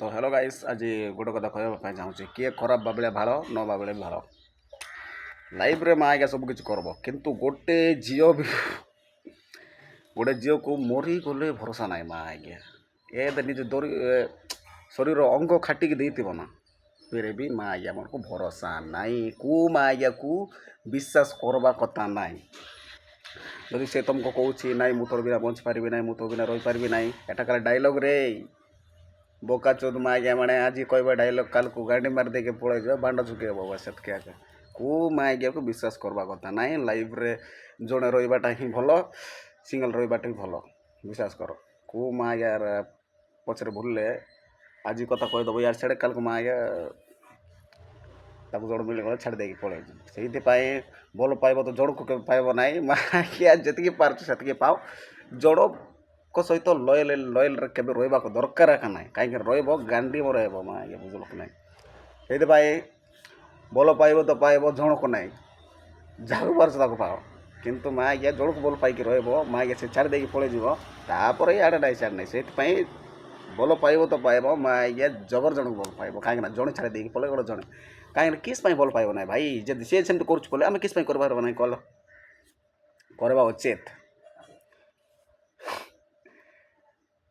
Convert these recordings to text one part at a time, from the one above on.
ତ hello guys, ଆଜି ଗୋଟେ କଥା କହିବା ପାଇଁ ଚାହୁଁଛି, କିଏ ଖରାପ ଭାବିଲେ ଭାଳ ନ ଭାବିଲେ ଭାଳ। ଲାଇଫ୍ରେ ମା ଆଜ୍ଞା ସବୁ କିଛି କରବ, କିନ୍ତୁ ଗୋଟେ ଝିଅକୁ ମରିଗଲେ ଭରସା ନାହିଁ ମା ଆଜ୍ଞା। ଏବେ ନିଜ ଶରୀର ଅଙ୍ଗ ଖାଟିକି ଦେଇଥିବ ନା, ଫେରେ ବି ମା ଆଜ୍ଞା ମାନଙ୍କୁ ଭରସା ନାହିଁ। ମା ଆଜ୍ଞାକୁ ବିଶ୍ୱାସ କରବା କଥା ନାହିଁ। ଯଦି ସେ ତୁମକୁ କହୁଛି ନାଇଁ ମୁଁ ତୋର ବିନା ବଞ୍ଚିପାରିବି ନାହିଁ, ମୁଁ ତୋ ବିନା ରହିପାରିବି ନାହିଁ, ଏଟା କାଳେ ଡାଇଲଗ୍ରେ ବୋକା ଚୋଦ ମା ଆଜ୍ଞା ମାନେ ଆଜି କହିବା ଡାଇଲଗ୍ କାଲକୁ ଗାଡ଼ି ମାରି ଦେଇକି ପଳେଇଯିବ, ବାଣ୍ଡ ଝୁକେଇ ହେବ ସେତିକି ଆଜ୍ଞା। ମା ଆଜ୍ଞାକୁ ବିଶ୍ୱାସ କରିବା କଥା ନାହିଁ। ଲାଇଫ୍ରେ ଜଣେ ରହିବାଟା ହିଁ ଭଲ, ସିଙ୍ଗଲ୍ ରହିବାଟା ହିଁ ଭଲ। ବିଶ୍ୱାସ କର, ମା ଆଜ୍ଞା ପଛରେ ଭୁଲିଲେ ଆଜି କଥା କହିଦେବ ୟାର ଛାଡ଼େ, କାଲକୁ ମା ଆଜ୍ଞା ତାକୁ ଜଣ ମିଳିଗଲେ ଛାଡ଼ି ଦେଇକି ପଳେଇଯିବ। ସେଇଥିପାଇଁ ଭଲ ପାଇବ ତ ଜଣକୁ କେବେ ପାଇବ ନାହିଁ। ମା ଆଜ୍ଞା ଯେତିକି ପାରୁଛୁ ସେତିକି ପାଅ। ଜଣଙ୍କ ସହିତ ଲୟଲ୍ରେ କେବେ ରହିବାକୁ ଦରକାର ଏକା ନାହିଁ। କାହିଁକି ରହିବ ଗାଣ୍ଡି ମୋର ରହିବ ମା ଆଜ୍ଞା, ବୁଝିଲ କି ନାହିଁ। ସେଇଥିପାଇଁ ଭଲ ପାଇବ ତ ପାଇବ, ଜଣକୁ ନାହିଁ। ଯାହାକୁ ପାରୁଛ ତାକୁ ପାଅ, କିନ୍ତୁ ମା ଆଜ୍ଞା ଜଣକୁ ଭଲ ପାଇକି ରହିବ, ମା ଆଜ୍ଞା ସେ ଛାଡ଼ି ଦେଇକି ପଳେଇଯିବ, ତାପରେ ଇଆଡ଼େ ନାହିଁ ସିଆଡ଼େ ନାହିଁ। ସେଇଥିପାଇଁ ଭଲ ପାଇବ ତ ପାଇବ, ମା ଆଜ୍ଞା ଜବର ଜଣକୁ ଭଲ ପାଇବ। କାହିଁକିନା ଜଣେ ଛାଡ଼ି ଦେଇକି ପଳେଇବ ଜଣେ, କାହିଁକିନା କିସ୍ ପାଇଁ ଭଲ ପାଇବ ନାହିଁ ଭାଇ? ଯଦି ସିଏ ସେମିତି କରୁଛୁ ବୋଲେ ଆମେ କିସ୍ ପାଇଁ କରିପାରିବ ନାହିଁ କଲ? କରିବା ଉଚିତ।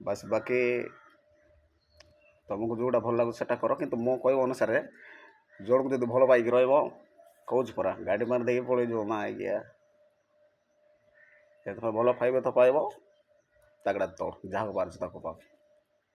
ବାସ୍ ବାକି ତୁମକୁ ଯେଉଁଟା ଭଲ ଲାଗୁଛି ସେଟା କର, କିନ୍ତୁ ମୋ କହିବା ଅନୁସାରେ ଜଣକୁ ଯଦି ଭଲ ପାଇକି ରହିବ, କହୁଛି ପରା ଗାଡ଼ି ମାରି ଦେଇକି ପଳେଇଯିବ ମା ଆଜ୍ଞା। ସେଥିପାଇଁ ଭଲ ପାଇବ ତ ପାଇବ, ତାଗଡ଼ା ତୋड़, ଯାହାକୁ ପାରୁଛି ତାକୁ ପାଅ।